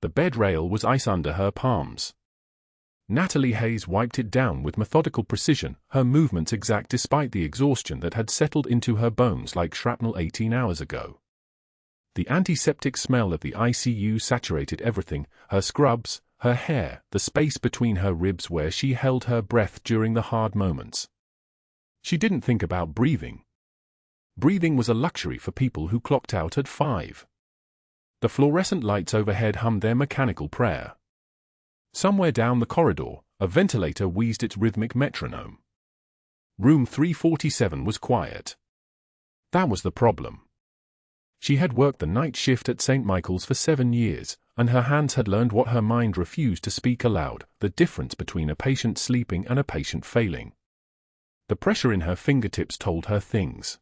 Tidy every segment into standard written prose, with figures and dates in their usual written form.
The bed rail was ice under her palms. Natalie Hayes wiped it down with methodical precision, her movements exact despite the exhaustion that had settled into her bones like shrapnel 18 hours ago. The antiseptic smell of the ICU saturated everything, her scrubs, her hair, the space between her ribs where she held her breath during the hard moments. She didn't think about breathing. Breathing was a luxury for people who clocked out at 5. The fluorescent lights overhead hummed their mechanical prayer. Somewhere down the corridor, a ventilator wheezed its rhythmic metronome. Room 347 was quiet. That was the problem. She had worked the night shift at St. Michael's for 7 years, and her hands had learned what her mind refused to speak aloud, the difference between a patient sleeping and a patient failing. The pressure in her fingertips told her things.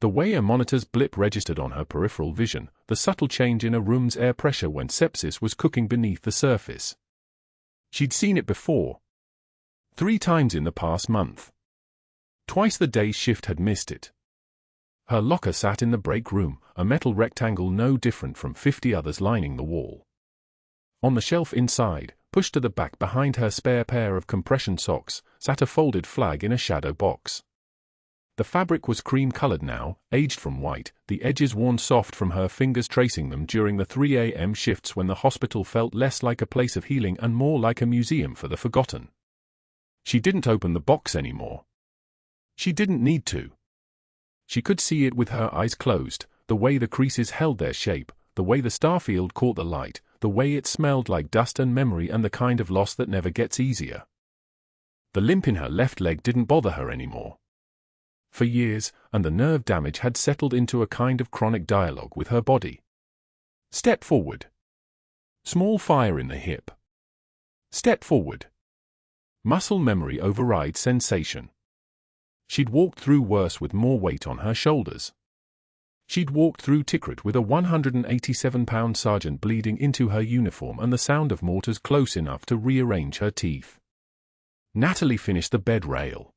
The way a monitor's blip registered on her peripheral vision, the subtle change in a room's air pressure when sepsis was cooking beneath the surface. She'd seen it before. 3 times in the past month. Twice the day shift had missed it. Her locker sat in the break room, a metal rectangle no different from 50 others lining the wall. On the shelf inside, pushed to the back behind her spare pair of compression socks, sat a folded flag in a shadow box. The fabric was cream-colored now, aged from white, the edges worn soft from her fingers tracing them during the 3 a.m. shifts when the hospital felt less like a place of healing and more like a museum for the forgotten. She didn't open the box anymore. She didn't need to. She could see it with her eyes closed, the way the creases held their shape, the way the starfield caught the light, the way it smelled like dust and memory and the kind of loss that never gets easier. The limp in her left leg didn't bother her anymore. For years, and the nerve damage had settled into a kind of chronic dialogue with her body. Step forward. Small fire in the hip. Step forward. Muscle memory overrides sensation. She'd walked through worse with more weight on her shoulders. She'd walked through Tikrit with a 187-pound sergeant bleeding into her uniform and the sound of mortars close enough to rearrange her teeth. Natalie finished the bed rail.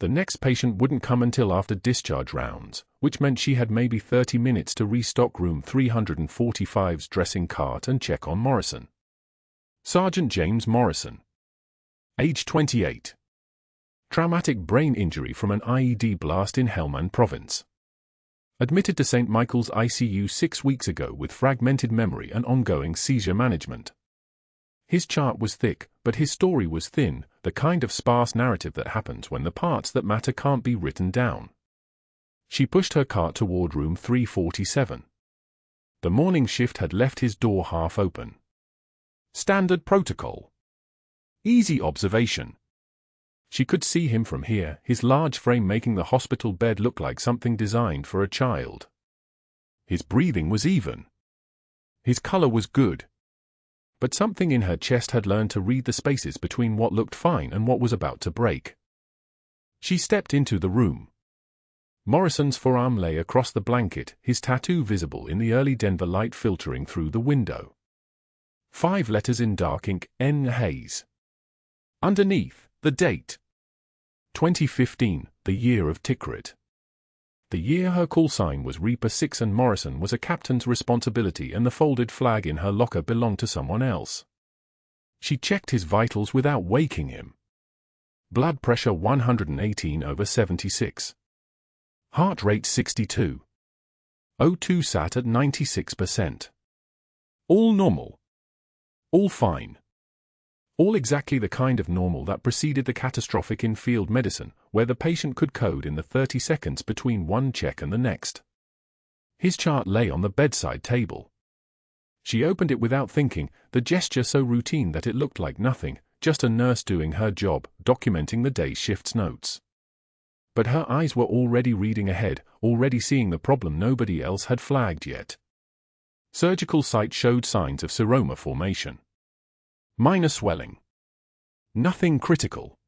The next patient wouldn't come until after discharge rounds, which meant she had maybe 30 minutes to restock room 345's dressing cart and check on Morrison. Sergeant James Morrison. Age 28. Traumatic brain injury from an IED blast in Helmand Province. Admitted to St. Michael's ICU 6 weeks ago with fragmented memory and ongoing seizure management. His chart was thick, but his story was thin, the kind of sparse narrative that happens when the parts that matter can't be written down. She pushed her cart toward room 347. The morning shift had left his door half open. Standard protocol. Easy observation. She could see him from here, his large frame making the hospital bed look like something designed for a child. His breathing was even. His color was good. But something in her chest had learned to read the spaces between what looked fine and what was about to break. She stepped into the room. Morrison's forearm lay across the blanket, his tattoo visible in the early Denver light filtering through the window. 5 letters in dark ink, N. Hayes. Underneath, the date. 2015, the year of Tikrit. The year her call sign was Reaper 6 and Morrison was a captain's responsibility and the folded flag in her locker belonged to someone else. She checked his vitals without waking him. Blood pressure 118/76. Heart rate 62. O2 sat at 96%. All normal. All fine. All exactly the kind of normal that preceded the catastrophic in field medicine, where the patient could code in the 30 seconds between one check and the next. His chart lay on the bedside table. She opened it without thinking, the gesture so routine that it looked like nothing, just a nurse doing her job, documenting the day's shift's notes. But her eyes were already reading ahead, already seeing the problem nobody else had flagged yet. Surgical site showed signs of seroma formation. Minor swelling. Nothing critical.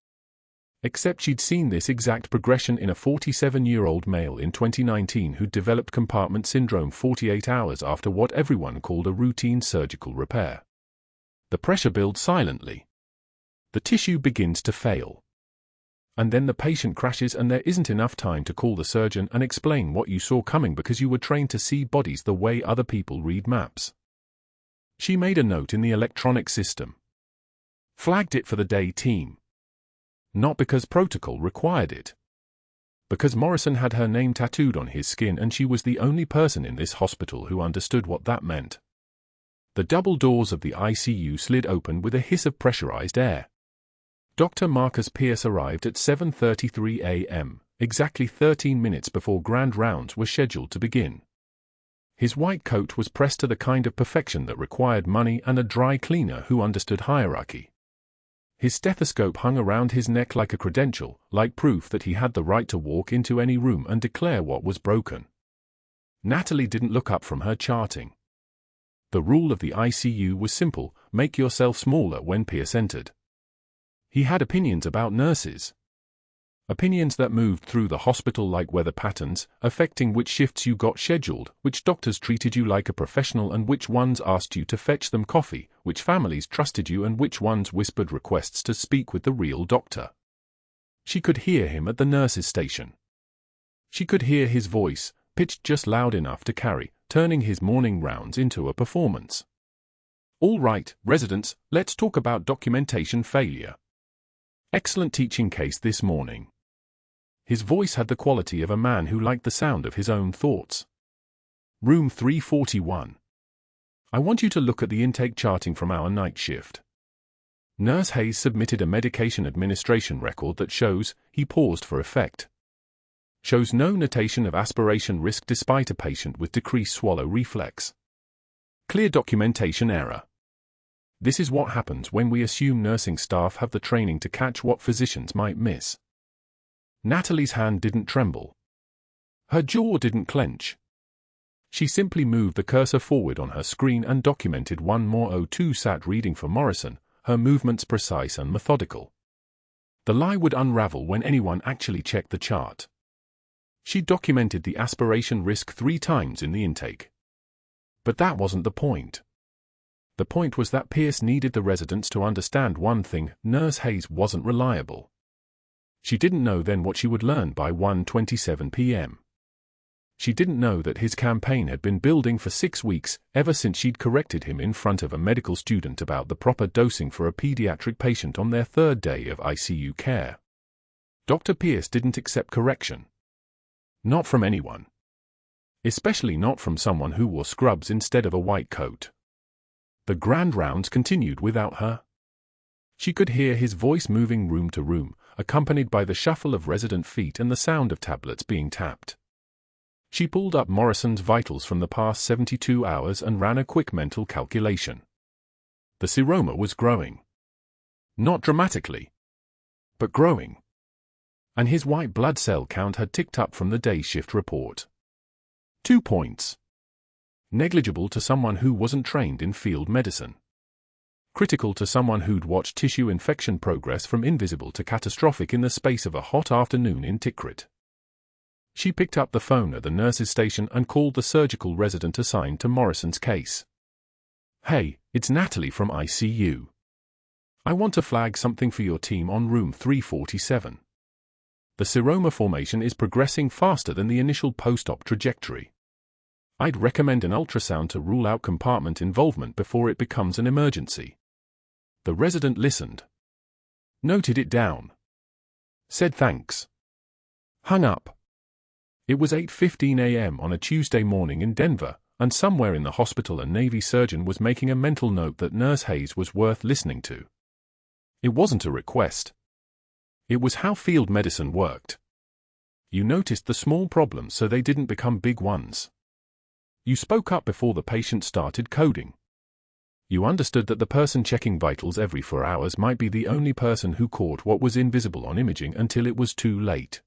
Except she'd seen this exact progression in a 47-year-old male in 2019 who'd developed compartment syndrome 48 hours after what everyone called a routine surgical repair. The pressure builds silently. The tissue begins to fail. And then the patient crashes and there isn't enough time to call the surgeon and explain what you saw coming because you were trained to see bodies the way other people read maps. She made a note in the electronic system. Flagged it for the day team. Not because protocol required it. Because Morrison had her name tattooed on his skin and she was the only person in this hospital who understood what that meant. The double doors of the ICU slid open with a hiss of pressurized air. Dr. Marcus Pierce arrived at 7:33 a.m., exactly 13 minutes before grand rounds were scheduled to begin. His white coat was pressed to the kind of perfection that required money and a dry cleaner who understood hierarchy. His stethoscope hung around his neck like a credential, like proof that he had the right to walk into any room and declare what was broken. Natalie didn't look up from her charting. The rule of the ICU was simple: make yourself smaller when Pierce entered. He had opinions about nurses. Opinions that moved through the hospital like weather patterns, affecting which shifts you got scheduled, which doctors treated you like a professional and which ones asked you to fetch them coffee, which families trusted you and which ones whispered requests to speak with the real doctor. She could hear him at the nurses' station. She could hear his voice, pitched just loud enough to carry, turning his morning rounds into a performance. "All right, residents, let's talk about documentation failure. Excellent teaching case this morning." His voice had the quality of a man who liked the sound of his own thoughts. Room 341. "I want you to look at the intake charting from our night shift." Nurse Hayes submitted a medication administration record that shows, he paused for effect. Shows no notation of aspiration risk despite a patient with decreased swallow reflex. Clear documentation error. This is what happens when we assume nursing staff have the training to catch what physicians might miss. Natalie's hand didn't tremble. Her jaw didn't clench. She simply moved the cursor forward on her screen and documented one more 02 sat reading for Morrison, her movements precise and methodical. The lie would unravel when anyone actually checked the chart. She documented the aspiration risk 3 times in the intake. But that wasn't the point. The point was that Pierce needed the residents to understand one thing: Nurse Hayes wasn't reliable. She didn't know then what she would learn by 1:27 p.m. She didn't know that his campaign had been building for 6 weeks, ever since she'd corrected him in front of a medical student about the proper dosing for a pediatric patient on their 3rd day of ICU care. Dr. Pierce didn't accept correction. Not from anyone. Especially not from someone who wore scrubs instead of a white coat. The grand rounds continued without her. She could hear his voice moving room to room, accompanied by the shuffle of resident feet and the sound of tablets being tapped. She pulled up Morrison's vitals from the past 72 hours and ran a quick mental calculation. The seroma was growing. Not dramatically, but growing. And his white blood cell count had ticked up from the day shift report. 2 points. Negligible to someone who wasn't trained in field medicine. Critical to someone who'd watched tissue infection progress from invisible to catastrophic in the space of a hot afternoon in Tikrit. She picked up the phone at the nurse's station and called the surgical resident assigned to Morrison's case. "Hey, it's Natalie from ICU. I want to flag something for your team on room 347. The seroma formation is progressing faster than the initial post-op trajectory. I'd recommend an ultrasound to rule out compartment involvement before it becomes an emergency." The resident listened. Noted it down. Said thanks. Hung up. It was 8:15 a.m. on a Tuesday morning in Denver, and somewhere in the hospital a Navy surgeon was making a mental note that Nurse Hayes was worth listening to. It wasn't a request. It was how field medicine worked. You noticed the small problems so they didn't become big ones. You spoke up before the patient started coding. You understood that the person checking vitals every 4 hours might be the only person who caught what was invisible on imaging until it was too late.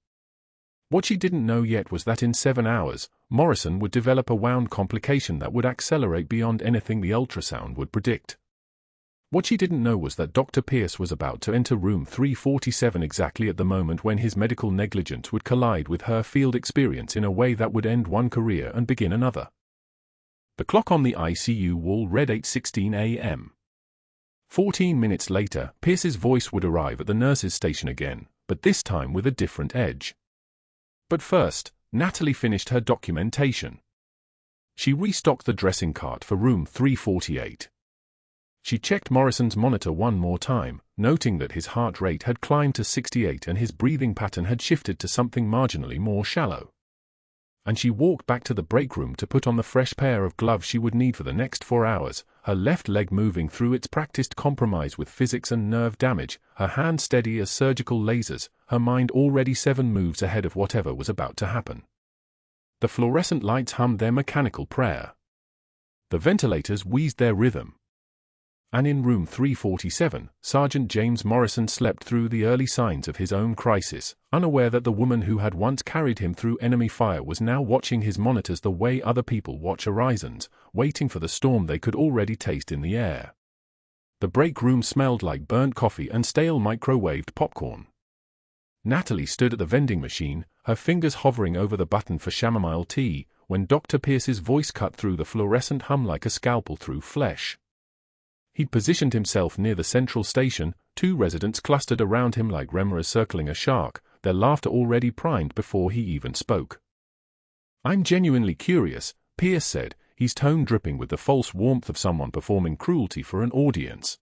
What she didn't know yet was that in 7 hours, Morrison would develop a wound complication that would accelerate beyond anything the ultrasound would predict. What she didn't know was that Dr. Pierce was about to enter room 347 exactly at the moment when his medical negligence would collide with her field experience in a way that would end one career and begin another. The clock on the ICU wall read 8:16 a.m. 14 minutes later, Pierce's voice would arrive at the nurse's station again, but this time with a different edge. But first, Natalie finished her documentation. She restocked the dressing cart for room 348. She checked Morrison's monitor one more time, noting that his heart rate had climbed to 68 and his breathing pattern had shifted to something marginally more shallow. And she walked back to the breakroom to put on the fresh pair of gloves she would need for the next 4 hours, her left leg moving through its practiced compromise with physics and nerve damage, her hands steady as surgical lasers, her mind already 7 moves ahead of whatever was about to happen. The fluorescent lights hummed their mechanical prayer. The ventilators wheezed their rhythm. And in room 347, Sergeant James Morrison slept through the early signs of his own crisis, unaware that the woman who had once carried him through enemy fire was now watching his monitors the way other people watch horizons, waiting for the storm they could already taste in the air. The break room smelled like burnt coffee and stale microwaved popcorn. Natalie stood at the vending machine, her fingers hovering over the button for chamomile tea, when Dr. Pierce's voice cut through the fluorescent hum like a scalpel through flesh. He'd positioned himself near the central station, 2 residents clustered around him like remoras circling a shark, their laughter already primed before he even spoke. "I'm genuinely curious," Pierce said, his tone dripping with the false warmth of someone performing cruelty for an audience.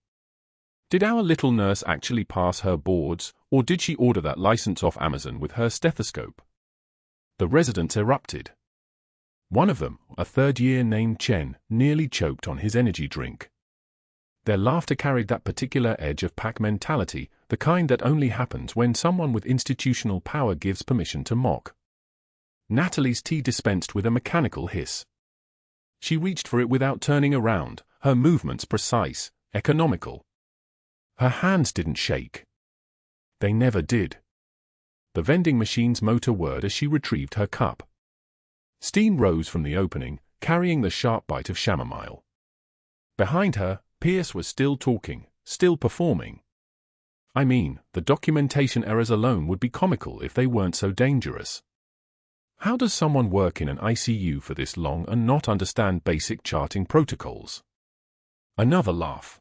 "Did our little nurse actually pass her boards, or did she order that license off Amazon with her stethoscope?" The residents erupted. One of them, a third-year named Chen, nearly choked on his energy drink. Their laughter carried that particular edge of pack mentality, the kind that only happens when someone with institutional power gives permission to mock. Natalie's tea dispensed with a mechanical hiss. She reached for it without turning around, her movements precise, economical. Her hands didn't shake. They never did. The vending machine's motor whirred as she retrieved her cup. Steam rose from the opening, carrying the sharp bite of chamomile. Behind her, Pierce was still talking, still performing. I mean, the documentation errors alone would be comical if they weren't so dangerous. How does someone work in an ICU for this long and not understand basic charting protocols? Another laugh.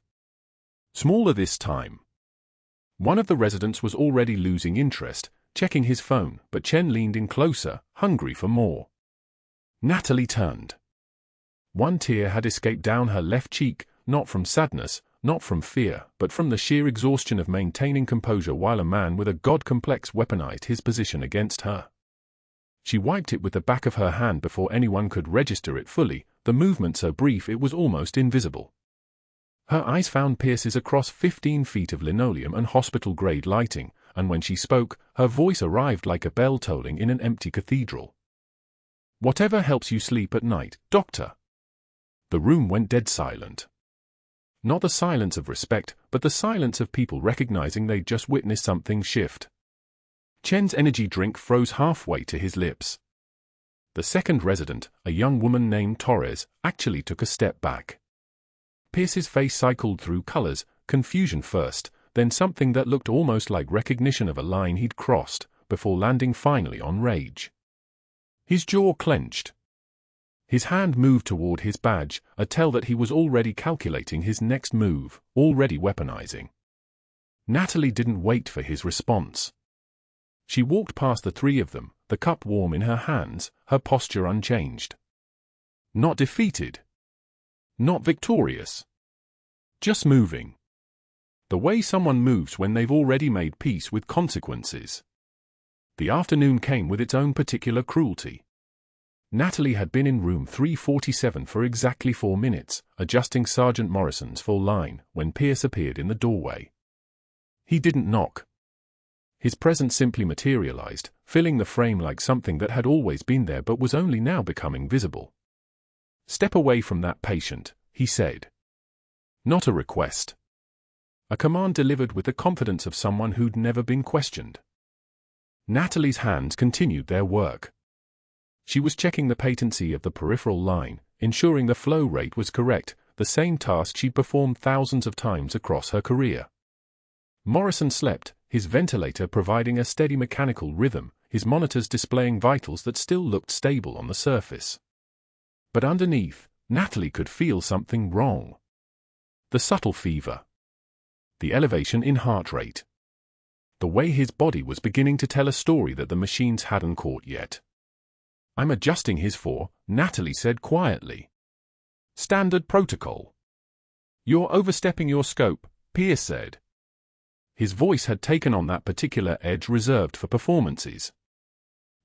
Smaller this time. One of the residents was already losing interest, checking his phone, but Chen leaned in closer, hungry for more. Natalie turned. One tear had escaped down her left cheek, not from sadness, not from fear, but from the sheer exhaustion of maintaining composure while a man with a god complex weaponized his position against her. She wiped it with the back of her hand before anyone could register it fully, the movement so brief it was almost invisible. Her eyes found Pierce's across 15 feet of linoleum and hospital-grade lighting, and when she spoke, her voice arrived like a bell tolling in an empty cathedral. "Whatever helps you sleep at night, doctor." The room went dead silent. Not the silence of respect, but the silence of people recognizing they'd just witnessed something shift. Chen's energy drink froze halfway to his lips. The second resident, a young woman named Torres, actually took a step back. Pierce's face cycled through colors, confusion first, then something that looked almost like recognition of a line he'd crossed, before landing finally on rage. His jaw clenched. His hand moved toward his badge, a tell that he was already calculating his next move, already weaponizing. Natalie didn't wait for his response. She walked past the 3 of them, the cup warm in her hands, her posture unchanged. Not defeated. Not victorious. Just moving. The way someone moves when they've already made peace with consequences. The afternoon came with its own particular cruelty. Natalie had been in room 347 for exactly 4 minutes, adjusting Sergeant Morrison's full line, when Pierce appeared in the doorway. He didn't knock. His presence simply materialized, filling the frame like something that had always been there but was only now becoming visible. "Step away from that patient," he said. Not a request. A command delivered with the confidence of someone who'd never been questioned. Natalie's hands continued their work. She was checking the patency of the peripheral line, ensuring the flow rate was correct, the same task she'd performed thousands of times across her career. Morrison slept, his ventilator providing a steady mechanical rhythm, his monitors displaying vitals that still looked stable on the surface. But underneath, Natalie could feel something wrong. The subtle fever. The elevation in heart rate. The way his body was beginning to tell a story that the machines hadn't caught yet. "I'm adjusting his 4," Natalie said quietly. "Standard protocol." "You're overstepping your scope," Pierce said. His voice had taken on that particular edge reserved for performances.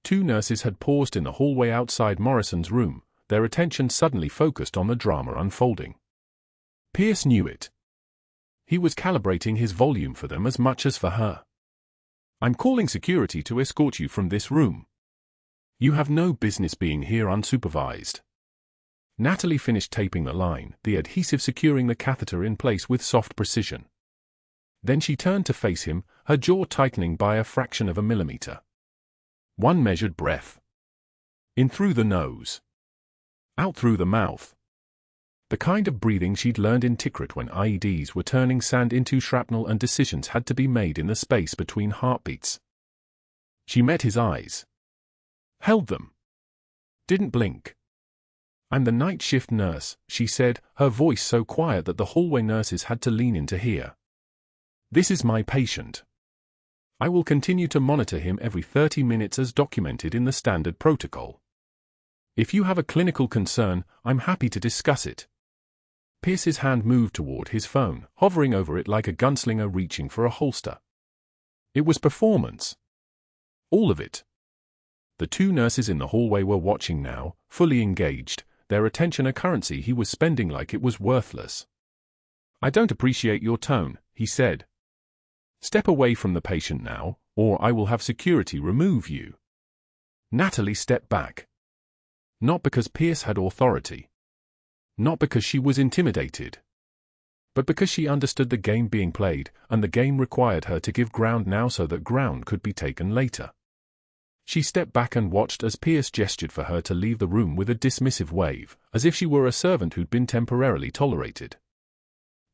Two nurses had paused in the hallway outside Morrison's room, their attention suddenly focused on the drama unfolding. Pierce knew it. He was calibrating his volume for them as much as for her. "I'm calling security to escort you from this room. You have no business being here unsupervised." Natalie finished taping the line, the adhesive securing the catheter in place with soft precision. Then she turned to face him, her jaw tightening by a fraction of a millimeter. One measured breath. In through the nose. Out through the mouth. The kind of breathing she'd learned in Tikrit when IEDs were turning sand into shrapnel and decisions had to be made in the space between heartbeats. She met his eyes. Held them. Didn't blink. "I'm the night shift nurse," she said, her voice so quiet that the hallway nurses had to lean in to hear. "This is my patient. I will continue to monitor him every 30 minutes as documented in the standard protocol. If you have a clinical concern, I'm happy to discuss it." Pierce's hand moved toward his phone, hovering over it like a gunslinger reaching for a holster. It was performance. All of it. The two nurses in the hallway were watching now, fully engaged, their attention a currency he was spending like it was worthless. "I don't appreciate your tone," he said. "Step away from the patient now, or I will have security remove you." Natalie stepped back. Not because Pierce had authority. Not because she was intimidated. But because she understood the game being played, and the game required her to give ground now so that ground could be taken later. She stepped back and watched as Pierce gestured for her to leave the room with a dismissive wave, as if she were a servant who'd been temporarily tolerated.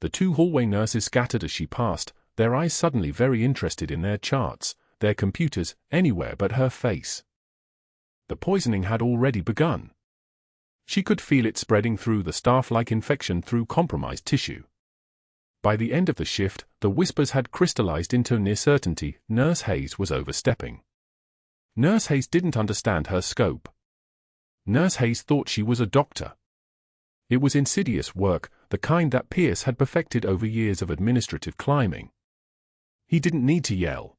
The two hallway nurses scattered as she passed, their eyes suddenly very interested in their charts, their computers, anywhere but her face. The poisoning had already begun. She could feel it spreading through the staff like infection through compromised tissue. By the end of the shift, the whispers had crystallized into near certainty: Nurse Hayes was overstepping. Nurse Hayes didn't understand her scope. Nurse Hayes thought she was a doctor. It was insidious work, the kind that Pierce had perfected over years of administrative climbing. He didn't need to yell.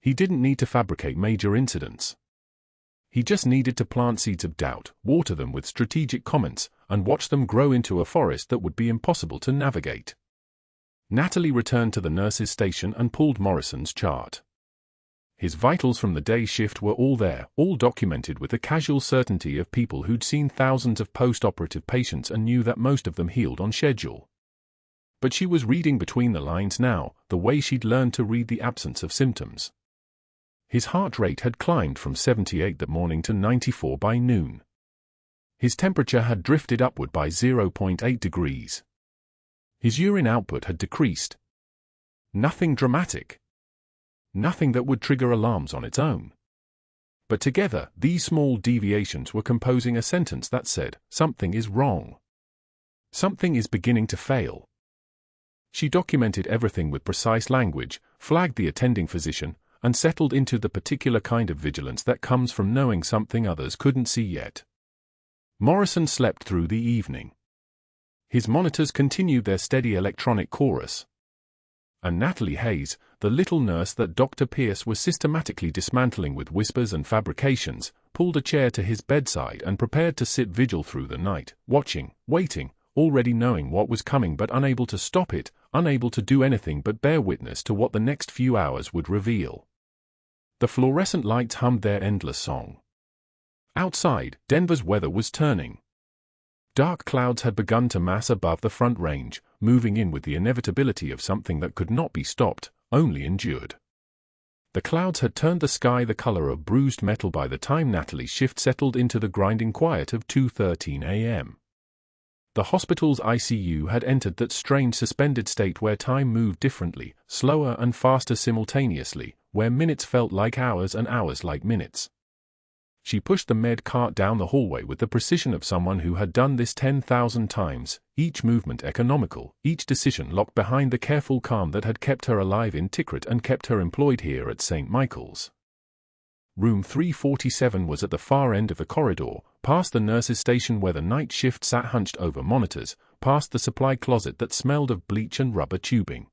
He didn't need to fabricate major incidents. He just needed to plant seeds of doubt, water them with strategic comments, and watch them grow into a forest that would be impossible to navigate. Natalie returned to the nurse's station and pulled Morrison's chart. His vitals from the day shift were all there, all documented with the casual certainty of people who'd seen thousands of post-operative patients and knew that most of them healed on schedule. But she was reading between the lines now, the way she'd learned to read the absence of symptoms. His heart rate had climbed from 78 that morning to 94 by noon. His temperature had drifted upward by 0.8 degrees. His urine output had decreased. Nothing dramatic. Nothing that would trigger alarms on its own. But together, these small deviations were composing a sentence that said, something is wrong. Something is beginning to fail. She documented everything with precise language, flagged the attending physician, and settled into the particular kind of vigilance that comes from knowing something others couldn't see yet. Morrison slept through the evening. His monitors continued their steady electronic chorus. And Natalie Hayes, the little nurse that Dr. Pierce was systematically dismantling with whispers and fabrications, pulled a chair to his bedside and prepared to sit vigil through the night, watching, waiting, already knowing what was coming but unable to stop it, unable to do anything but bear witness to what the next few hours would reveal. The fluorescent lights hummed their endless song. Outside, Denver's weather was turning. Dark clouds had begun to mass above the Front Range, moving in with the inevitability of something that could not be stopped, only endured. The clouds had turned the sky the color of bruised metal by the time Natalie's shift settled into the grinding quiet of 2:13 a.m. The hospital's ICU had entered that strange suspended state where time moved differently, slower and faster simultaneously, where minutes felt like hours and hours like minutes. She pushed the med cart down the hallway with the precision of someone who had done this 10,000 times, each movement economical, each decision locked behind the careful calm that had kept her alive in Tikrit and kept her employed here at St. Michael's. Room 347 was at the far end of the corridor, past the nurse's station where the night shift sat hunched over monitors, past the supply closet that smelled of bleach and rubber tubing.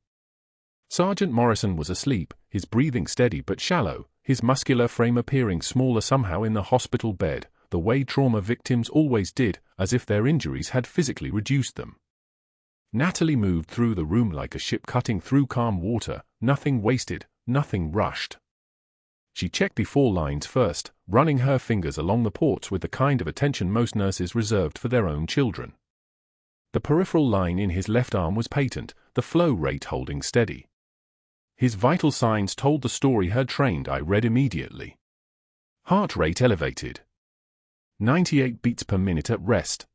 Sergeant Morrison was asleep, his breathing steady but shallow, his muscular frame appearing smaller somehow in the hospital bed, the way trauma victims always did, as if their injuries had physically reduced them. Natalie moved through the room like a ship cutting through calm water, nothing wasted, nothing rushed. She checked the 4 lines first, running her fingers along the ports with the kind of attention most nurses reserved for their own children. The peripheral line in his left arm was patent, the flow rate holding steady. His vital signs told the story her trained eye read immediately. Heart rate elevated. 98 beats per minute at rest.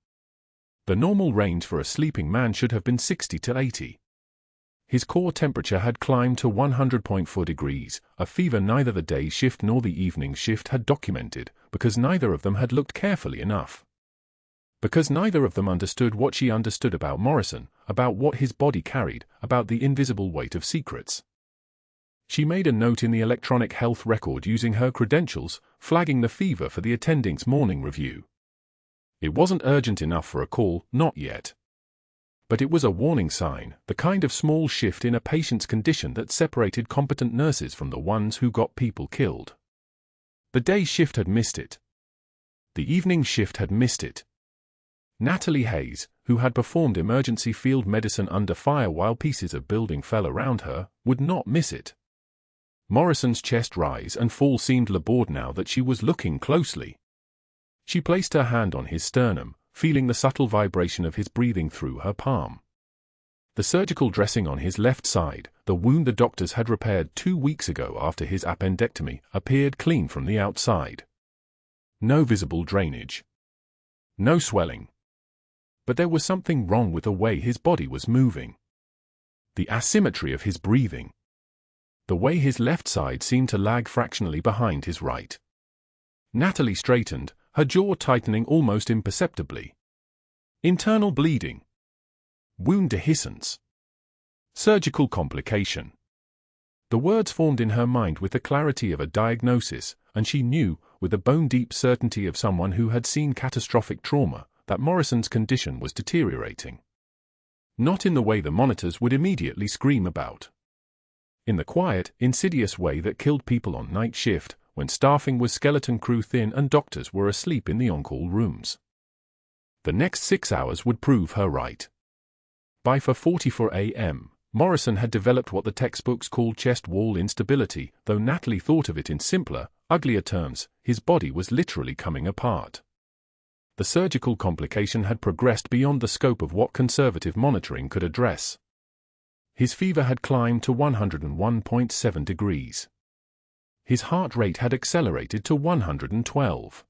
The normal range for a sleeping man should have been 60 to 80. His core temperature had climbed to 100.4 degrees, a fever neither the day shift nor the evening shift had documented, because neither of them had looked carefully enough. Because neither of them understood what she understood about Morrison, about what his body carried, about the invisible weight of secrets. She made a note in the electronic health record using her credentials, flagging the fever for the attending's morning review. It wasn't urgent enough for a call, not yet. But it was a warning sign, the kind of small shift in a patient's condition that separated competent nurses from the ones who got people killed. The day shift had missed it. The evening shift had missed it. Natalie Hayes, who had performed emergency field medicine under fire while pieces of building fell around her, would not miss it. Morrison's chest rise and fall seemed labored now that she was looking closely. She placed her hand on his sternum, feeling the subtle vibration of his breathing through her palm. The surgical dressing on his left side, the wound the doctors had repaired 2 weeks ago after his appendectomy, appeared clean from the outside. No visible drainage. No swelling. But there was something wrong with the way his body was moving. The asymmetry of his breathing. The way his left side seemed to lag fractionally behind his right. Natalie straightened, her jaw tightening almost imperceptibly. Internal bleeding. Wound dehiscence. Surgical complication. The words formed in her mind with the clarity of a diagnosis, and she knew, with the bone-deep certainty of someone who had seen catastrophic trauma, that Morrison's condition was deteriorating. Not in the way the monitors would immediately scream about. In the quiet, insidious way that killed people on night shift, when staffing was skeleton crew thin and doctors were asleep in the on-call rooms. The next 6 hours would prove her right. By 4:44 a.m., Morrison had developed what the textbooks called chest wall instability, though Natalie thought of it in simpler, uglier terms. His body was literally coming apart. The surgical complication had progressed beyond the scope of what conservative monitoring could address. His fever had climbed to 101.7 degrees. His heart rate had accelerated to 112.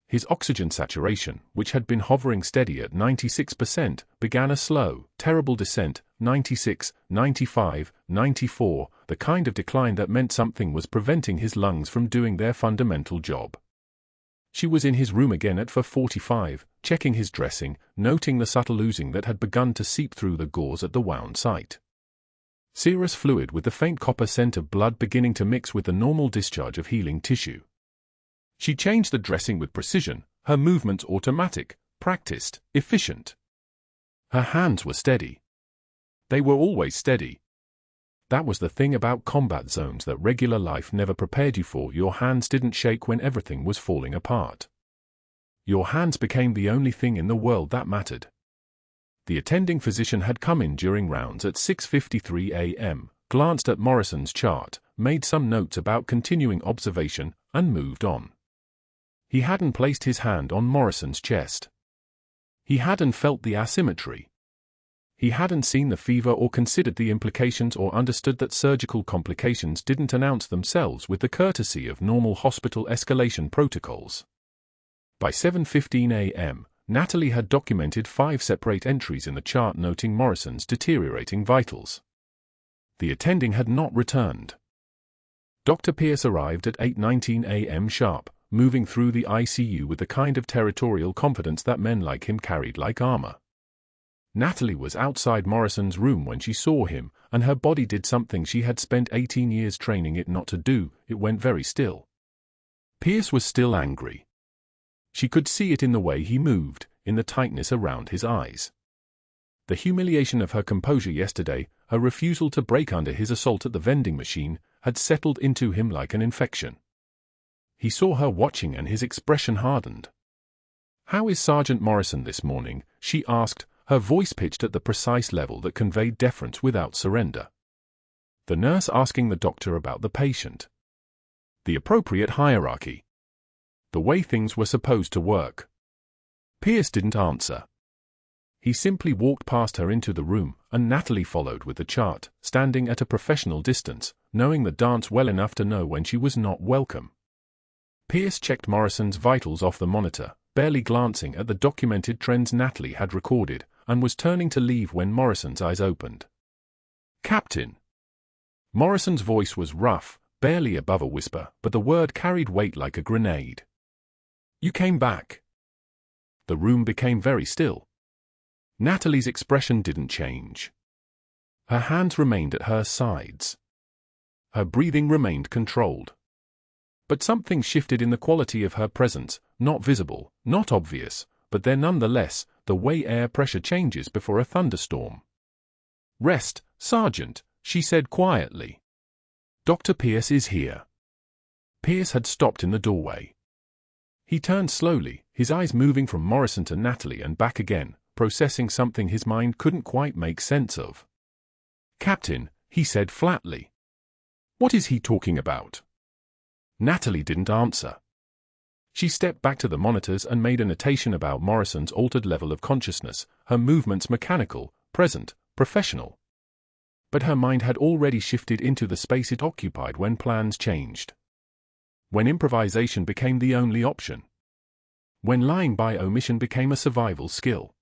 His oxygen saturation, which had been hovering steady at 96%, began a slow, terrible descent, 96, 95, 94, the kind of decline that meant something was preventing his lungs from doing their fundamental job. She was in his room again at 4:45, checking his dressing, noting the subtle oozing that had begun to seep through the gauze at the wound site. Serous fluid with the faint copper scent of blood beginning to mix with the normal discharge of healing tissue. She changed the dressing with precision, her movements automatic, practiced, efficient. Her hands were steady. They were always steady. That was the thing about combat zones that regular life never prepared you for. Your hands didn't shake when everything was falling apart. Your hands became the only thing in the world that mattered. The attending physician had come in during rounds at 6:53 a.m., glanced at Morrison's chart, made some notes about continuing observation, and moved on. He hadn't placed his hand on Morrison's chest. He hadn't felt the asymmetry. He hadn't seen the fever or considered the implications or understood that surgical complications didn't announce themselves with the courtesy of normal hospital escalation protocols. By 7:15 a.m., Natalie had documented 5 separate entries in the chart noting Morrison's deteriorating vitals. The attending had not returned. Dr. Pierce arrived at 8:19 a.m. sharp, moving through the ICU with the kind of territorial confidence that men like him carried like armor. Natalie was outside Morrison's room when she saw him, and her body did something she had spent 18 years training it not to do. It went very still. Pierce was still angry. She could see it in the way he moved, in the tightness around his eyes. The humiliation of her composure yesterday, her refusal to break under his assault at the vending machine, had settled into him like an infection. He saw her watching and his expression hardened. "How is Sergeant Morrison this morning?" she asked, her voice pitched at the precise level that conveyed deference without surrender. The nurse asking the doctor about the patient. The appropriate hierarchy. The way things were supposed to work. Pierce didn't answer. He simply walked past her into the room, and Natalie followed with the chart, standing at a professional distance, knowing the dance well enough to know when she was not welcome. Pierce checked Morrison's vitals off the monitor, barely glancing at the documented trends Natalie had recorded, and was turning to leave when Morrison's eyes opened. "Captain." Morrison's voice was rough, barely above a whisper, but the word carried weight like a grenade. "You came back." The room became very still. Natalie's expression didn't change. Her hands remained at her sides. Her breathing remained controlled. But something shifted in the quality of her presence, not visible, not obvious, but there nonetheless, the way air pressure changes before a thunderstorm. "Rest, Sergeant," she said quietly. "Dr. Pierce is here." Pierce had stopped in the doorway. He turned slowly, his eyes moving from Morrison to Natalie and back again, processing something his mind couldn't quite make sense of. "Captain," he said flatly. "What is he talking about?" Natalie didn't answer. She stepped back to the monitors and made a notation about Morrison's altered level of consciousness, her movements mechanical, present, professional. But her mind had already shifted into the space it occupied when plans changed. When improvisation became the only option. When lying by omission became a survival skill.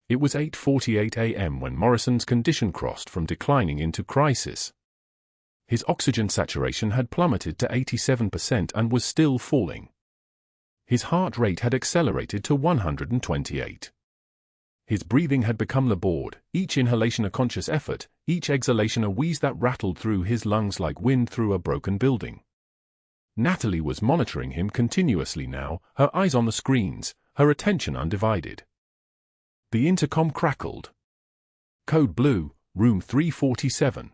It was 8:48 a.m. when Morrison's condition crossed from declining into crisis. His oxygen saturation had plummeted to 87% and was still falling. His heart rate had accelerated to 128. His breathing had become labored, each inhalation a conscious effort, each exhalation a wheeze that rattled through his lungs like wind through a broken building. Natalie was monitoring him continuously now, her eyes on the screens, her attention undivided. The intercom crackled. "Code Blue, room 347.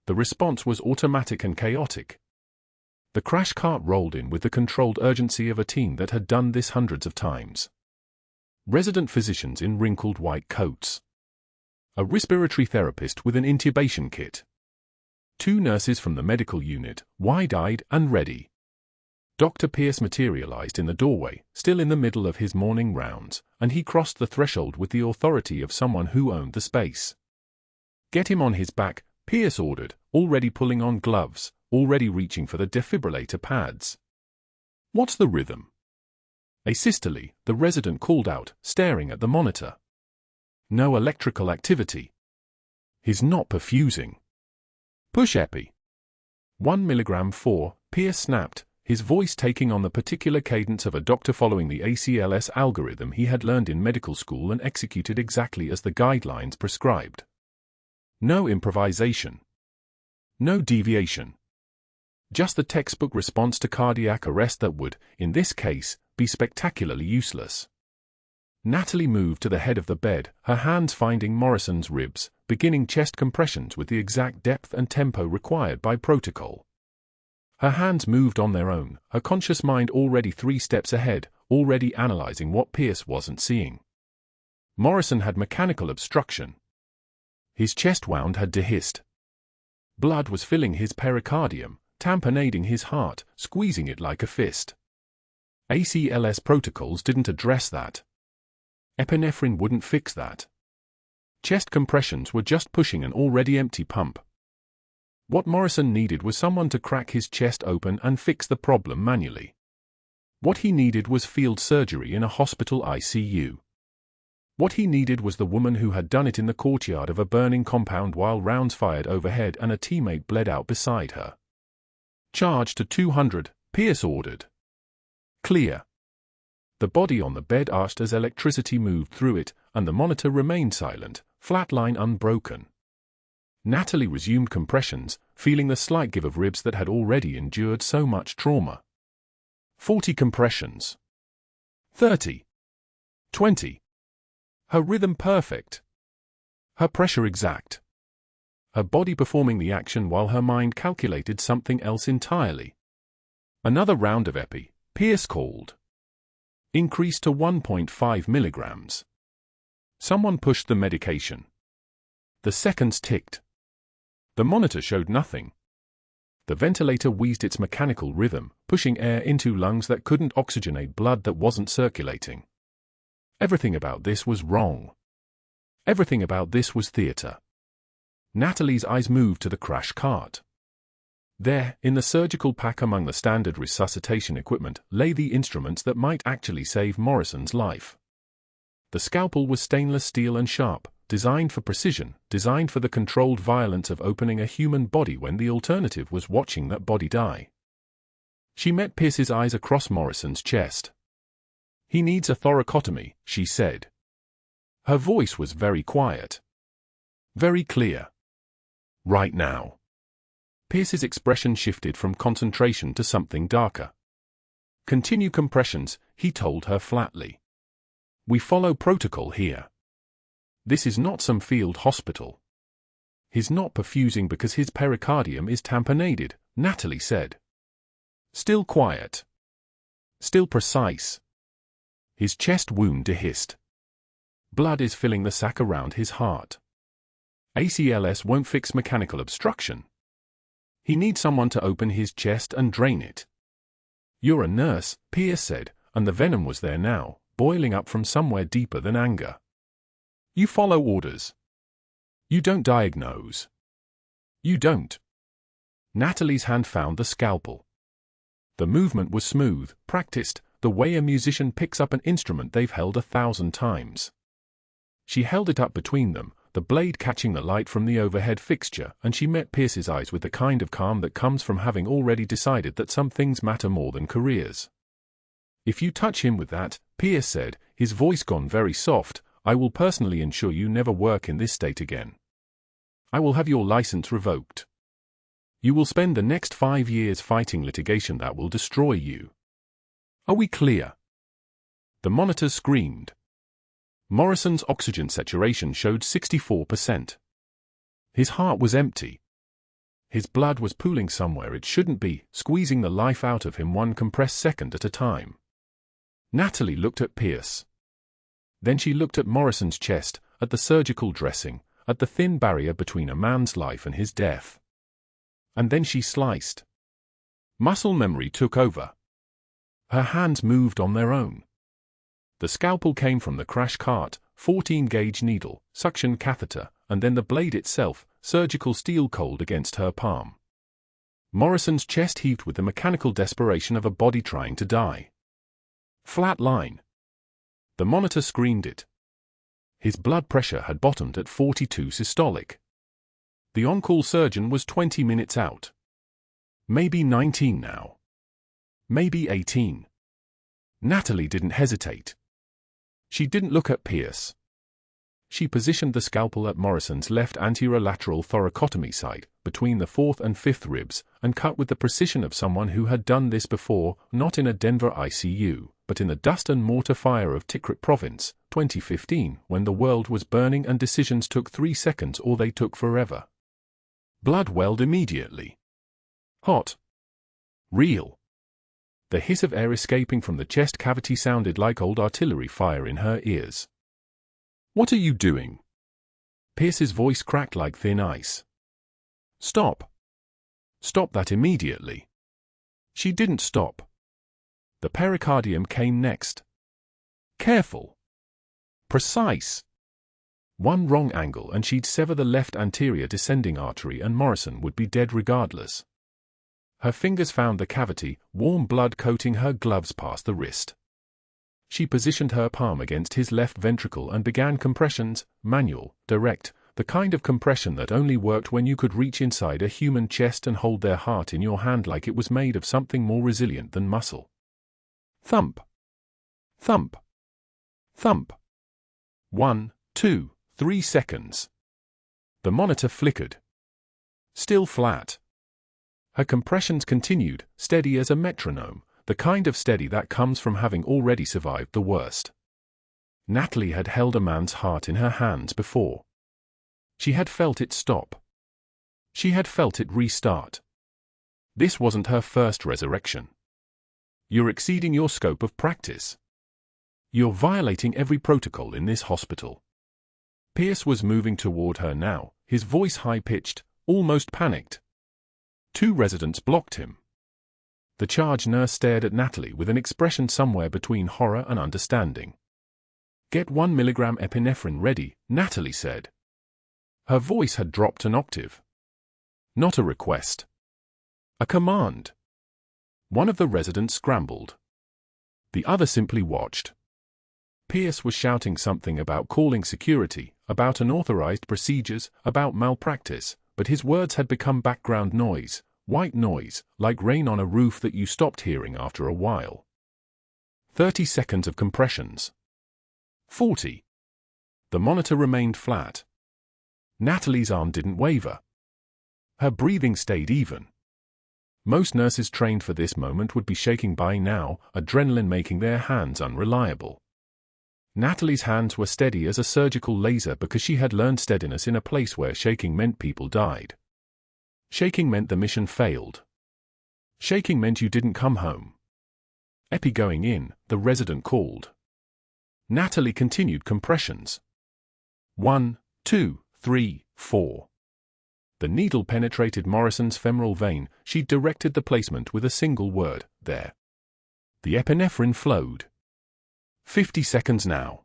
The response was automatic and chaotic. The crash cart rolled in with the controlled urgency of a team that had done this hundreds of times. Resident physicians in wrinkled white coats. A respiratory therapist with an intubation kit. 2 nurses from the medical unit, wide-eyed and ready. Dr. Pierce materialized in the doorway, still in the middle of his morning rounds, and he crossed the threshold with the authority of someone who owned the space. "Get him on his back," Pierce ordered, already pulling on gloves, already reaching for the defibrillator pads. "What's the rhythm?" Asystole, the resident called out, staring at the monitor. "No electrical activity. He's not perfusing." "Push epi." 1 milligram 4, Pierce snapped, his voice taking on the particular cadence of a doctor following the ACLS algorithm he had learned in medical school and executed exactly as the guidelines prescribed. No improvisation. No deviation. Just the textbook response to cardiac arrest that would, in this case, be spectacularly useless. Natalie moved to the head of the bed, her hands finding Morrison's ribs, beginning chest compressions with the exact depth and tempo required by protocol. Her hands moved on their own, her conscious mind already 3 steps ahead, already analyzing what Pierce wasn't seeing. Morrison had mechanical obstruction. His chest wound had dehisced. Blood was filling his pericardium, tamponading his heart, squeezing it like a fist. ACLS protocols didn't address that. Epinephrine wouldn't fix that. Chest compressions were just pushing an already empty pump. What Morrison needed was someone to crack his chest open and fix the problem manually. What he needed was field surgery in a hospital ICU. What he needed was the woman who had done it in the courtyard of a burning compound while rounds fired overhead and a teammate bled out beside her. "Charge to 200, Pierce ordered. "Clear." The body on the bed arched as electricity moved through it, and the monitor remained silent, flatline unbroken. Natalie resumed compressions, feeling the slight give of ribs that had already endured so much trauma. 40 compressions. 30. 20. Her rhythm perfect. Her pressure exact. Her body performing the action while her mind calculated something else entirely. Another round of epi, Pierce called. Increased to 1.5 milligrams. Someone pushed the medication. The seconds ticked. The monitor showed nothing. The ventilator wheezed its mechanical rhythm, pushing air into lungs that couldn't oxygenate blood that wasn't circulating. Everything about this was wrong. Everything about this was theater. Natalie's eyes moved to the crash cart. There, in the surgical pack among the standard resuscitation equipment, lay the instruments that might actually save Morrison's life. The scalpel was stainless steel and sharp, designed for precision, designed for the controlled violence of opening a human body when the alternative was watching that body die. She met Pierce's eyes across Morrison's chest. "He needs a thoracotomy," she said. Her voice was very quiet. Very clear. "Right now." Pierce's expression shifted from concentration to something darker. "Continue compressions," he told her flatly. "We follow protocol here. This is not some field hospital." "He's not perfusing because his pericardium is tamponaded," Natalie said. Still quiet. Still precise. His chest wound dehisced. Blood is filling the sac around his heart. ACLS won't fix mechanical obstruction. He needs someone to open his chest and drain it. "You're a nurse," Pierce said, and the venom was there now, boiling up from somewhere deeper than anger. "You follow orders. You don't diagnose. You don't." Natalie's hand found the scalpel. The movement was smooth, practiced, the way a musician picks up an instrument they've held 1,000 times. She held it up between them, the blade catching the light from the overhead fixture, and she met Pierce's eyes with the kind of calm that comes from having already decided that some things matter more than careers. "If you touch him with that," Pierce said, his voice gone very soft, "I will personally ensure you never work in this state again. I will have your license revoked. You will spend the next 5 years fighting litigation that will destroy you. Are we clear?" The monitor screamed. Morrison's oxygen saturation showed 64%. His heart was empty. His blood was pooling somewhere it shouldn't be, squeezing the life out of him one compressed second at a time. Natalie looked at Pierce. Then she looked at Morrison's chest, at the surgical dressing, at the thin barrier between a man's life and his death. And then she sliced. Muscle memory took over. Her hands moved on their own. The scalpel came from the crash cart, 14-gauge needle, suction catheter, and then the blade itself, surgical steel cold against her palm. Morrison's chest heaved with the mechanical desperation of a body trying to die. Flat line. The monitor screamed it. His blood pressure had bottomed at 42 systolic. The on-call surgeon was 20 minutes out. Maybe 19 now. Maybe 18. Natalie didn't hesitate. She didn't look at Pierce. She positioned the scalpel at Morrison's left anterior lateral thoracotomy site, between the 4th and 5th ribs, and cut with the precision of someone who had done this before, not in a Denver ICU, but in the dust and mortar fire of Tikrit Province, 2015, when the world was burning and decisions took 3 seconds or they took forever. Blood welled immediately. Hot. Real. The hiss of air escaping from the chest cavity sounded like old artillery fire in her ears. "What are you doing?" Pierce's voice cracked like thin ice. "Stop. Stop that immediately." She didn't stop. The pericardium came next. Careful. Precise. One wrong angle and she'd sever the left anterior descending artery and Morrison would be dead regardless. Her fingers found the cavity, warm blood coating her gloves past the wrist. She positioned her palm against his left ventricle and began compressions, manual, direct, the kind of compression that only worked when you could reach inside a human chest and hold their heart in your hand like it was made of something more resilient than muscle. Thump. Thump. Thump. 1, 2, 3 seconds. The monitor flickered. Still flat. Her compressions continued, steady as a metronome, the kind of steady that comes from having already survived the worst. Natalie had held a man's heart in her hands before. She had felt it stop. She had felt it restart. This wasn't her first resurrection. You're exceeding your scope of practice. You're violating every protocol in this hospital. Pierce was moving toward her now, his voice high-pitched, almost panicked. 2 residents blocked him. The charge nurse stared at Natalie with an expression somewhere between horror and understanding. "Get 1 milligram epinephrine ready," Natalie said. Her voice had dropped an octave. Not a request. A command. One of the residents scrambled. The other simply watched. Pierce was shouting something about calling security, about unauthorized procedures, about malpractice, but his words had become background noise, white noise, like rain on a roof that you stopped hearing after a while. 30 seconds of compressions. 40. The monitor remained flat. Natalie's arm didn't waver. Her breathing stayed even. Most nurses trained for this moment would be shaking by now, adrenaline making their hands unreliable. Natalie's hands were steady as a surgical laser because she had learned steadiness in a place where shaking meant people died. Shaking meant the mission failed. Shaking meant you didn't come home. "Epi going in," the resident called. Natalie continued compressions. 1, 2, 3, 4. The needle penetrated Morrison's femoral vein. She directed the placement with a single word, "There." The epinephrine flowed. 50 seconds now.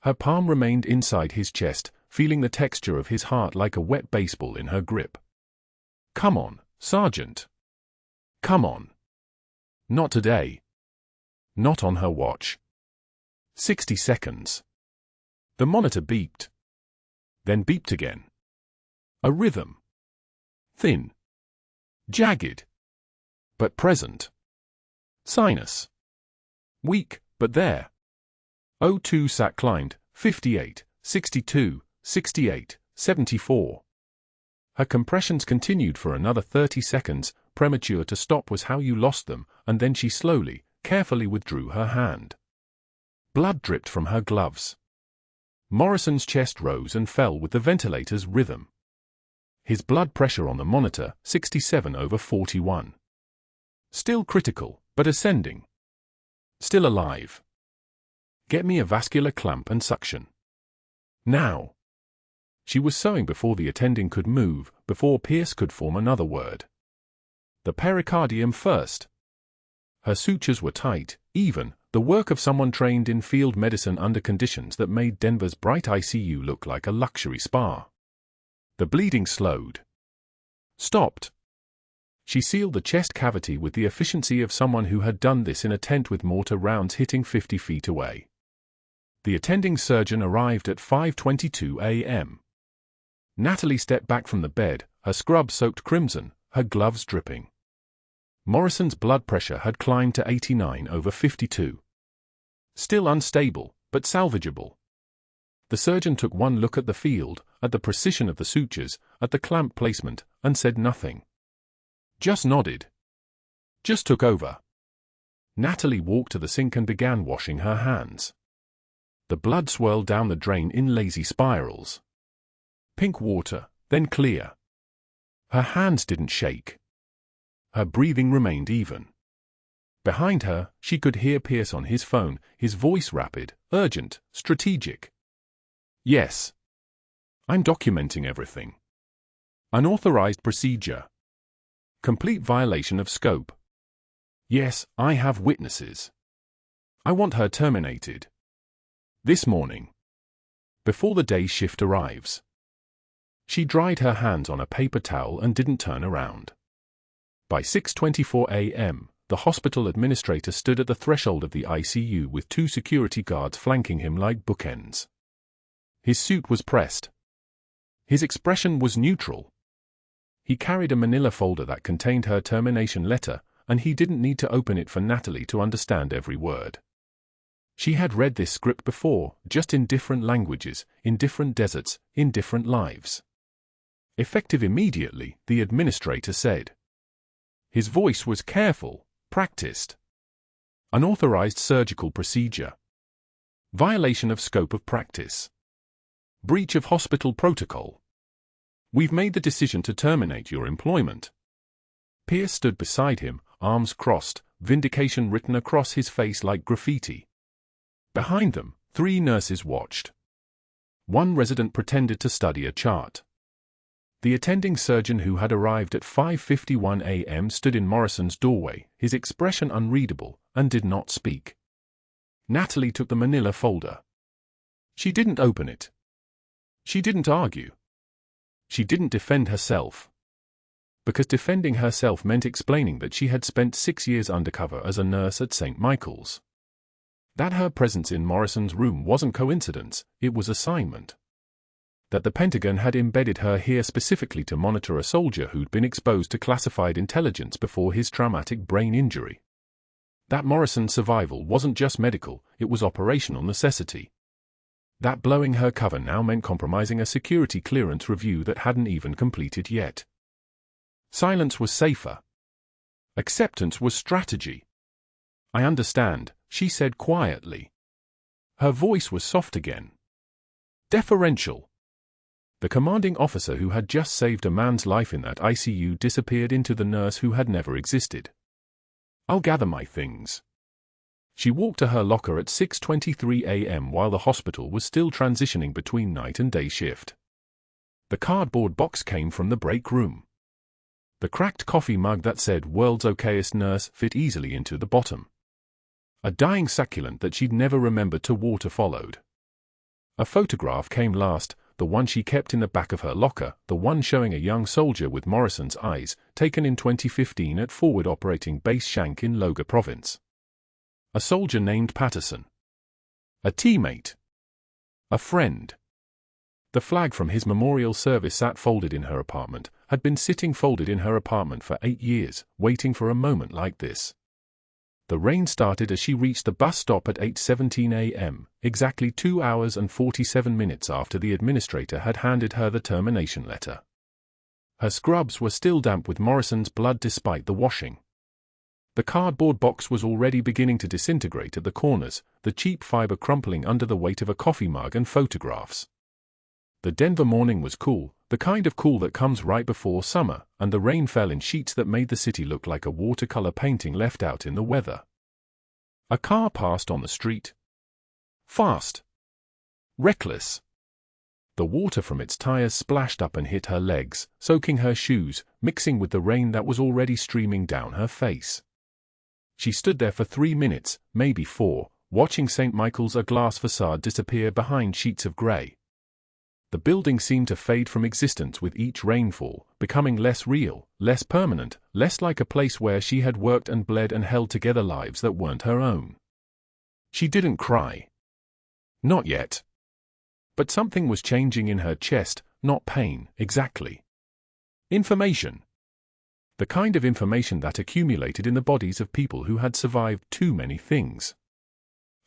Her palm remained inside his chest, feeling the texture of his heart like a wet baseball in her grip. "Come on, Sergeant. Come on." Not today. Not on her watch. 60 seconds. The monitor beeped. Then beeped again. A rhythm. Thin. Jagged. But present. Sinus. Weak, but there. O2 sat climbed, 58, 62, 68, 74. Her compressions continued for another 30 seconds, premature to stop was how you lost them, and then she slowly, carefully withdrew her hand. Blood dripped from her gloves. Morrison's chest rose and fell with the ventilator's rhythm. His blood pressure on the monitor, 67/41. Still critical, but ascending. Still alive. "Get me a vascular clamp and suction. Now." She was sewing before the attending could move, before Pierce could form another word. "The pericardium first." Her sutures were tight, even, the work of someone trained in field medicine under conditions that made Denver's bright ICU look like a luxury spa. The bleeding slowed. Stopped. She sealed the chest cavity with the efficiency of someone who had done this in a tent with mortar rounds hitting 50 feet away. The attending surgeon arrived at 5:22 a.m. Natalie stepped back from the bed, her scrub soaked crimson, her gloves dripping. Morrison's blood pressure had climbed to 89/52. Still unstable, but salvageable. The surgeon took one look at the field, at the precision of the sutures, at the clamp placement, and said nothing. Just nodded. Just took over. Natalie walked to the sink and began washing her hands. The blood swirled down the drain in lazy spirals. Pink water, then clear. Her hands didn't shake. Her breathing remained even. Behind her, she could hear Pierce on his phone, his voice rapid, urgent, strategic. "Yes. I'm documenting everything. Unauthorized procedure. Complete violation of scope. Yes, I have witnesses. I want her terminated. This morning. Before the day shift arrives." She dried her hands on a paper towel and didn't turn around. By 6:24 a.m., the hospital administrator stood at the threshold of the ICU with 2 security guards flanking him like bookends. His suit was pressed. His expression was neutral. He carried a manila folder that contained her termination letter, and he didn't need to open it for Natalie to understand every word. She had read this script before, just in different languages, in different deserts, in different lives. Effective immediately, the administrator said. His voice was careful, practiced. Unauthorized surgical procedure. Violation of scope of practice. Breach of hospital protocol. We've made the decision to terminate your employment. Pierce stood beside him, arms crossed, vindication written across his face like graffiti. Behind them, 3 nurses watched. One resident pretended to study a chart. The attending surgeon who had arrived at 5:51 a.m. stood in Morrison's doorway, his expression unreadable, and did not speak. Natalie took the manila folder. She didn't open it. She didn't argue. She didn't defend herself. Because defending herself meant explaining that she had spent 6 years undercover as a nurse at St. Michael's. That her presence in Morrison's room wasn't coincidence, it was assignment. That the Pentagon had embedded her here specifically to monitor a soldier who'd been exposed to classified intelligence before his traumatic brain injury. That Morrison's survival wasn't just medical, it was operational necessity. That blowing her cover now meant compromising a security clearance review that hadn't even completed yet. Silence was safer. Acceptance was strategy. I understand, she said quietly. Her voice was soft again. Deferential. The commanding officer who had just saved a man's life in that ICU disappeared into the nurse who had never existed. I'll gather my things. She walked to her locker at 6:23 a.m. while the hospital was still transitioning between night and day shift. The cardboard box came from the break room. The cracked coffee mug that said "World's Okayest Nurse" fit easily into the bottom. A dying succulent that she'd never remembered to water followed. A photograph came last, the one she kept in the back of her locker, the one showing a young soldier with Morrison's eyes, taken in 2015 at Forward Operating Base Shank in Loga Province. A soldier named Patterson. A teammate. A friend. The flag from his memorial service sat folded in her apartment, had been sitting folded in her apartment for 8 years, waiting for a moment like this. The rain started as she reached the bus stop at 8:17 a.m., exactly 2 hours and 47 minutes after the administrator had handed her the termination letter. Her scrubs were still damp with Morrison's blood despite the washing. The cardboard box was already beginning to disintegrate at the corners, the cheap fiber crumpling under the weight of a coffee mug and photographs. The Denver morning was cool, the kind of cool that comes right before summer, and the rain fell in sheets that made the city look like a watercolor painting left out in the weather. A car passed on the street. Fast. Reckless. The water from its tires splashed up and hit her legs, soaking her shoes, mixing with the rain that was already streaming down her face. She stood there for 3 minutes, maybe 4, watching St. Michael's glass facade disappear behind sheets of grey. The building seemed to fade from existence with each rainfall, becoming less real, less permanent, less like a place where she had worked and bled and held together lives that weren't her own. She didn't cry. Not yet. But something was changing in her chest, not pain, exactly. Information. The kind of information that accumulated in the bodies of people who had survived too many things.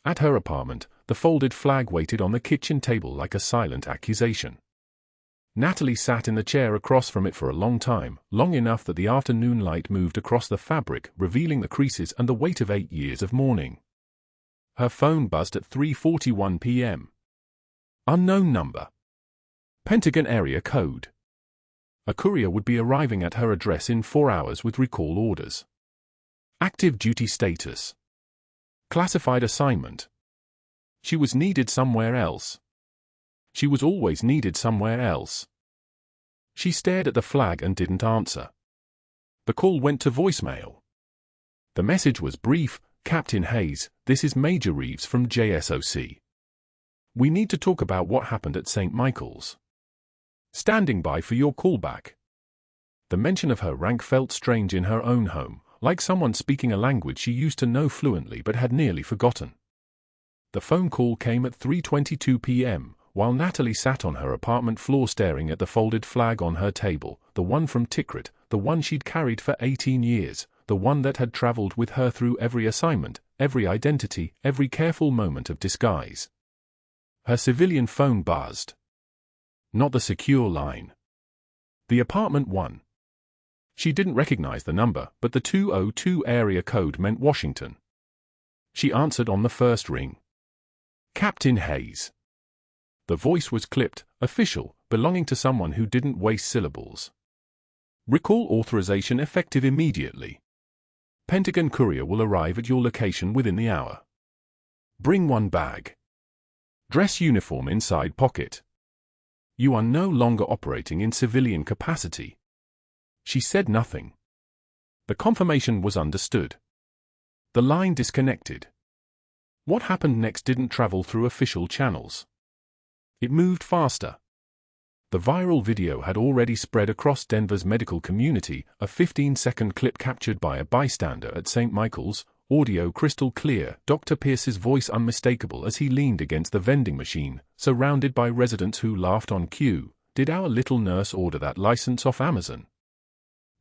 At her apartment, the folded flag waited on the kitchen table like a silent accusation. Natalie sat in the chair across from it for a long time, long enough that the afternoon light moved across the fabric, revealing the creases and the weight of 8 years of mourning. Her phone buzzed at 3:41 p.m. Unknown number. Pentagon area code. A courier would be arriving at her address in 4 hours with recall orders. Active duty status. Classified assignment. She was needed somewhere else. She was always needed somewhere else. She stared at the flag and didn't answer. The call went to voicemail. The message was brief: "Captain Hayes, this is Major Reeves from JSOC. We need to talk about what happened at St. Michael's. Standing by for your callback." The mention of her rank felt strange in her own home, like someone speaking a language she used to know fluently but had nearly forgotten. The phone call came at 3:22 p.m., while Natalie sat on her apartment floor staring at the folded flag on her table, the one from Tikrit, the one she'd carried for 18 years, the one that had traveled with her through every assignment, every identity, every careful moment of disguise. Her civilian phone buzzed. Not the secure line. The apartment one. She didn't recognize the number, but the 202 area code meant Washington. She answered on the first ring. "Captain Hayes." The voice was clipped, official, belonging to someone who didn't waste syllables. Recall authorization effective immediately. Pentagon courier will arrive at your location within the hour. Bring one bag. Dress uniform inside pocket. You are no longer operating in civilian capacity. She said nothing. The confirmation was understood. The line disconnected. What happened next didn't travel through official channels. It moved faster. The viral video had already spread across Denver's medical community, a 15-second clip captured by a bystander at St. Michael's, audio crystal clear, Dr. Pierce's voice unmistakable as he leaned against the vending machine, surrounded by residents who laughed on cue. Did our little nurse order that license off Amazon?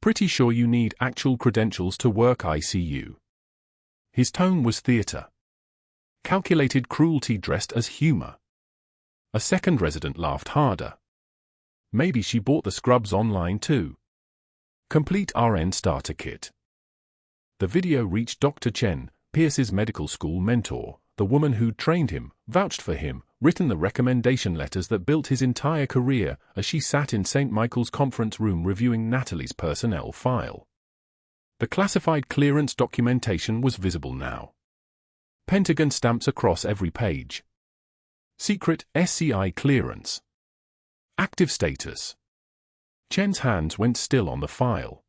Pretty sure you need actual credentials to work ICU. His tone was theater. Calculated cruelty dressed as humor. A second resident laughed harder. Maybe she bought the scrubs online too. Complete RN starter kit. The video reached Dr. Chen, Pierce's medical school mentor, the woman who'd trained him, vouched for him, written the recommendation letters that built his entire career, as she sat in St. Michael's conference room reviewing Natalie's personnel file. The classified clearance documentation was visible now. Pentagon stamps across every page. Secret SCI clearance. Active status. Chen's hands went still on the file.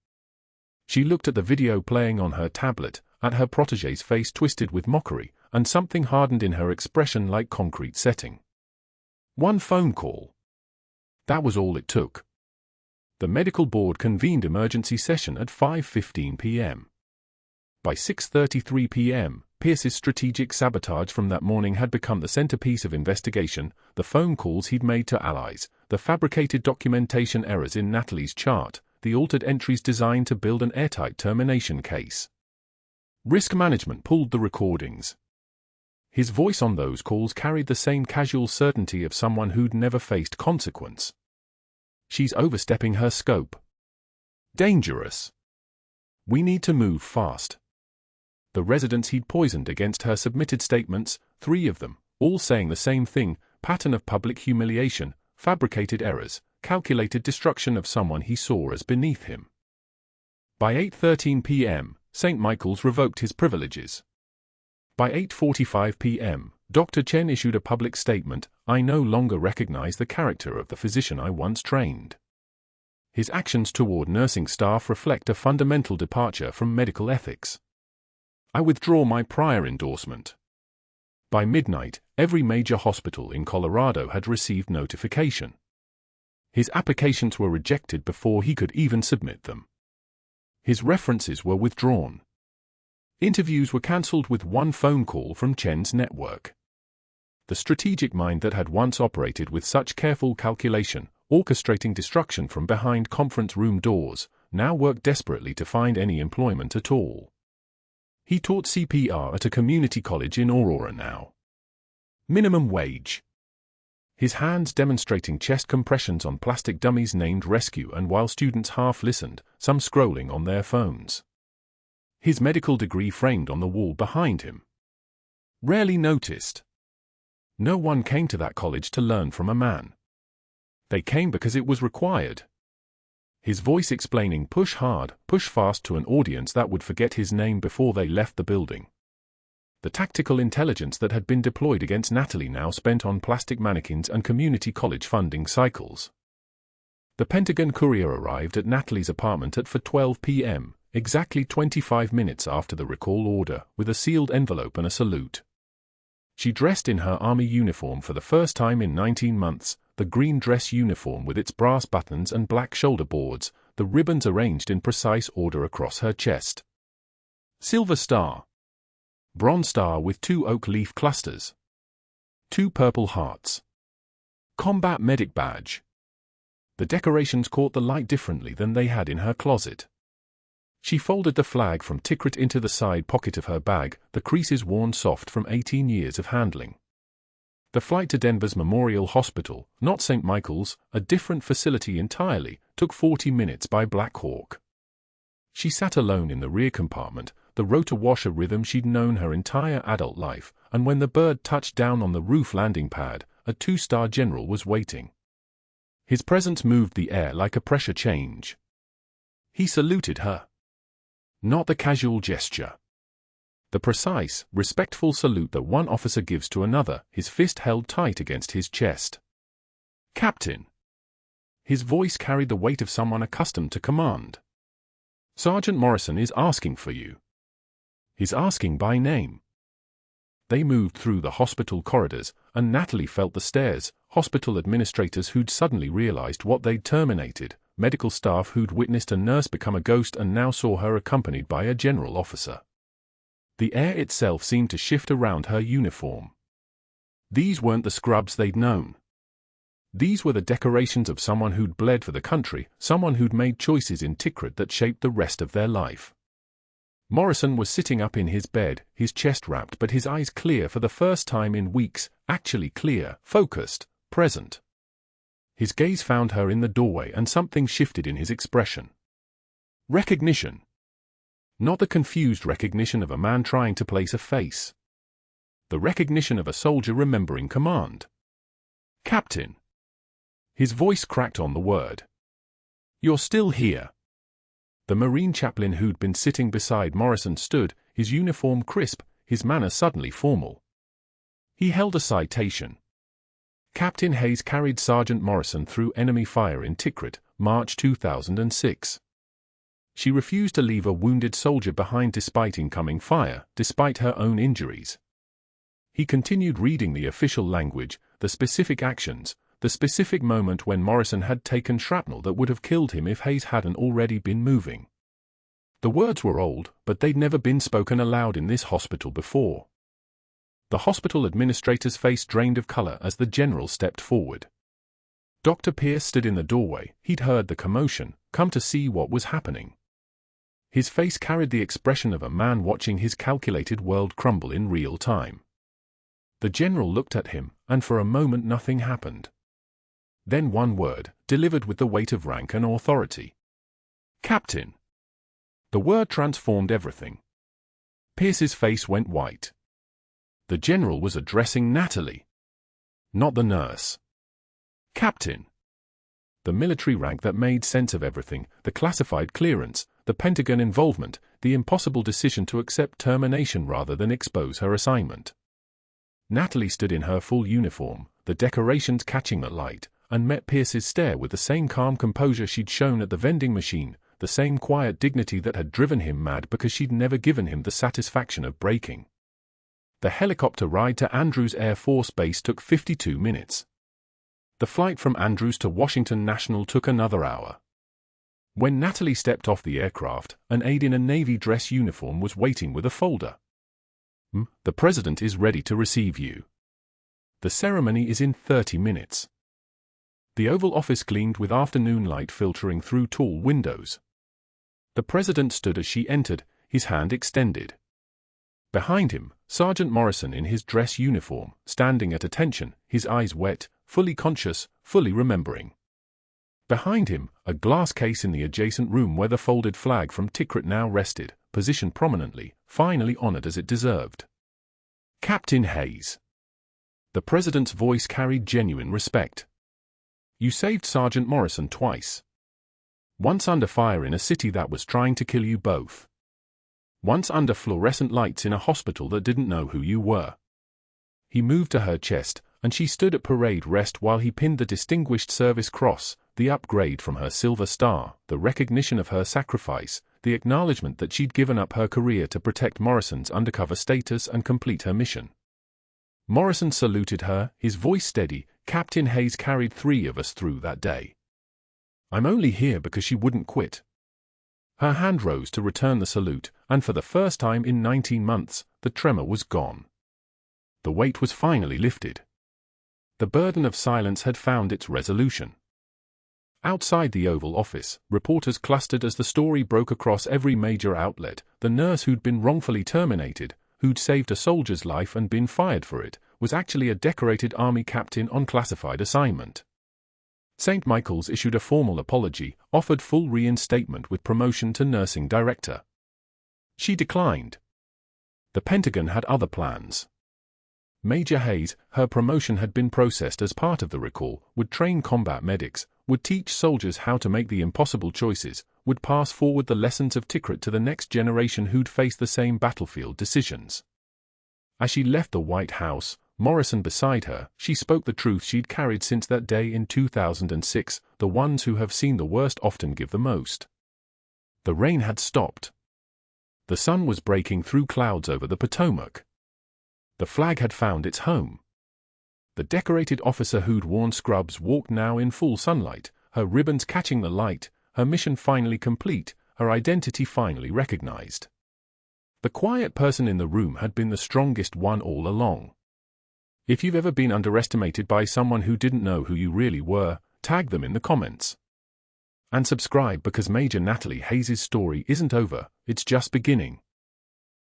She looked at the video playing on her tablet, at her protégé's face twisted with mockery, and something hardened in her expression like concrete setting. One phone call. That was all it took. The medical board convened emergency session at 5:15 p.m. By 6:33 p.m., Pierce's strategic sabotage from that morning had become the centerpiece of investigation, the phone calls he'd made to allies, the fabricated documentation errors in Natalie's chart, the altered entries designed to build an airtight termination case. Risk management pulled the recordings. His voice on those calls carried the same casual certainty of someone who'd never faced consequence. She's overstepping her scope. Dangerous. We need to move fast. The residents he'd poisoned against her submitted statements, 3 of them, all saying the same thing: pattern of public humiliation, fabricated errors, calculated destruction of someone he saw as beneath him. By 8:13 p.m., St. Michael's revoked his privileges. By 8:45 p.m., Dr. Chen issued a public statement: I no longer recognize the character of the physician I once trained. His actions toward nursing staff reflect a fundamental departure from medical ethics. I withdraw my prior endorsement. By midnight, every major hospital in Colorado had received notification. His applications were rejected before he could even submit them. His references were withdrawn. Interviews were cancelled with one phone call from Chen's network. The strategic mind that had once operated with such careful calculation, orchestrating destruction from behind conference room doors, now worked desperately to find any employment at all. He taught CPR at a community college in Aurora now. Minimum wage. His hands demonstrating chest compressions on plastic dummies named Rescue, and while students half listened, some scrolling on their phones. His medical degree framed on the wall behind him. Rarely noticed. No one came to that college to learn from a man. They came because it was required. His voice explaining push hard, push fast to an audience that would forget his name before they left the building. The tactical intelligence that had been deployed against Natalie now spent on plastic mannequins and community college funding cycles. The Pentagon courier arrived at Natalie's apartment at 4:12 p.m., exactly 25 minutes after the recall order, with a sealed envelope and a salute. She dressed in her army uniform for the first time in 19 months, the green dress uniform with its brass buttons and black shoulder boards, the ribbons arranged in precise order across her chest. Silver star. Bronze star with 2 oak leaf clusters. 2 purple hearts. Combat medic badge. The decorations caught the light differently than they had in her closet. She folded the flag from Tikrit into the side pocket of her bag, the creases worn soft from 18 years of handling. The flight to Denver's Memorial Hospital, not St. Michael's, a different facility entirely, took 40 minutes by Black Hawk. She sat alone in the rear compartment, the rotor washer rhythm she'd known her entire adult life, and when the bird touched down on the roof landing pad, a two-star general was waiting. His presence moved the air like a pressure change. He saluted her. Not the casual gesture. The precise, respectful salute that one officer gives to another, his fist held tight against his chest. "Captain." His voice carried the weight of someone accustomed to command. "Sergeant Morrison is asking for you. He's asking by name." They moved through the hospital corridors, and Natalie felt the stares, hospital administrators who'd suddenly realized what they'd terminated, medical staff who'd witnessed a nurse become a ghost and now saw her accompanied by a general officer. The air itself seemed to shift around her uniform. These weren't the scrubs they'd known. These were the decorations of someone who'd bled for the country, someone who'd made choices in Tikrit that shaped the rest of their life. Morrison was sitting up in his bed, his chest wrapped but his eyes clear for the first time in weeks, actually clear, focused, present. His gaze found her in the doorway and something shifted in his expression. Recognition. Not the confused recognition of a man trying to place a face. The recognition of a soldier remembering command. "Captain." His voice cracked on the word. "You're still here." The Marine chaplain who'd been sitting beside Morrison stood, his uniform crisp, his manner suddenly formal. He held a citation. Captain Hayes carried Sergeant Morrison through enemy fire in Tikrit, March 2006. She refused to leave a wounded soldier behind despite incoming fire, despite her own injuries. He continued reading the official language, the specific actions, the specific moment when Morrison had taken shrapnel that would have killed him if Hayes hadn't already been moving. The words were old, but they'd never been spoken aloud in this hospital before. The hospital administrator's face drained of color as the general stepped forward. Dr. Pierce stood in the doorway. He'd heard the commotion, come to see what was happening. His face carried the expression of a man watching his calculated world crumble in real time. The general looked at him, and for a moment nothing happened. Then one word, delivered with the weight of rank and authority. "Captain." The word transformed everything. Pierce's face went white. The general was addressing Natalie. Not the nurse. "Captain." The military rank that made sense of everything, the classified clearance, the Pentagon involvement, the impossible decision to accept termination rather than expose her assignment. Natalie stood in her full uniform, the decorations catching the light, and met Pierce's stare with the same calm composure she'd shown at the vending machine, the same quiet dignity that had driven him mad because she'd never given him the satisfaction of breaking. The helicopter ride to Andrews Air Force Base took 52 minutes. The flight from Andrews to Washington National took another hour. When Natalie stepped off the aircraft, an aide in a Navy dress uniform was waiting with a folder. "The President is ready to receive you. The ceremony is in 30 minutes. The Oval Office gleamed with afternoon light filtering through tall windows. The President stood as she entered, his hand extended. Behind him, Sergeant Morrison in his dress uniform, standing at attention, his eyes wet, fully conscious, fully remembering. Behind him, a glass case in the adjacent room where the folded flag from Tikrit now rested, positioned prominently, finally honored as it deserved. "Captain Hayes." The President's voice carried genuine respect. "You saved Sergeant Morrison twice. Once under fire in a city that was trying to kill you both. Once under fluorescent lights in a hospital that didn't know who you were." He moved to her chest, and she stood at parade rest while he pinned the Distinguished Service Cross, the upgrade from her Silver Star, the recognition of her sacrifice, the acknowledgement that she'd given up her career to protect Morrison's undercover status and complete her mission. Morrison saluted her, his voice steady. "Captain Hayes carried 3 of us through that day. I'm only here because she wouldn't quit." Her hand rose to return the salute, and for the first time in 19 months, the tremor was gone. The weight was finally lifted. The burden of silence had found its resolution. Outside the Oval Office, reporters clustered as the story broke across every major outlet. The nurse who'd been wrongfully terminated, who'd saved a soldier's life and been fired for it, was actually a decorated Army captain on classified assignment. St. Michael's issued a formal apology, offered full reinstatement with promotion to nursing director. She declined. The Pentagon had other plans. Major Hayes, her promotion had been processed as part of the recall, would train combat medics, would teach soldiers how to make the impossible choices, would pass forward the lessons of Tikrit to the next generation who'd face the same battlefield decisions. As she left the White House, Morrison beside her, she spoke the truth she'd carried since that day in 2006, the ones who have seen the worst often give the most. The rain had stopped. The sun was breaking through clouds over the Potomac. The flag had found its home. The decorated officer who'd worn scrubs walked now in full sunlight, her ribbons catching the light, her mission finally complete, her identity finally recognized. The quiet person in the room had been the strongest one all along. If you've ever been underestimated by someone who didn't know who you really were, tag them in the comments. And subscribe because Major Natalie Hayes' story isn't over, it's just beginning.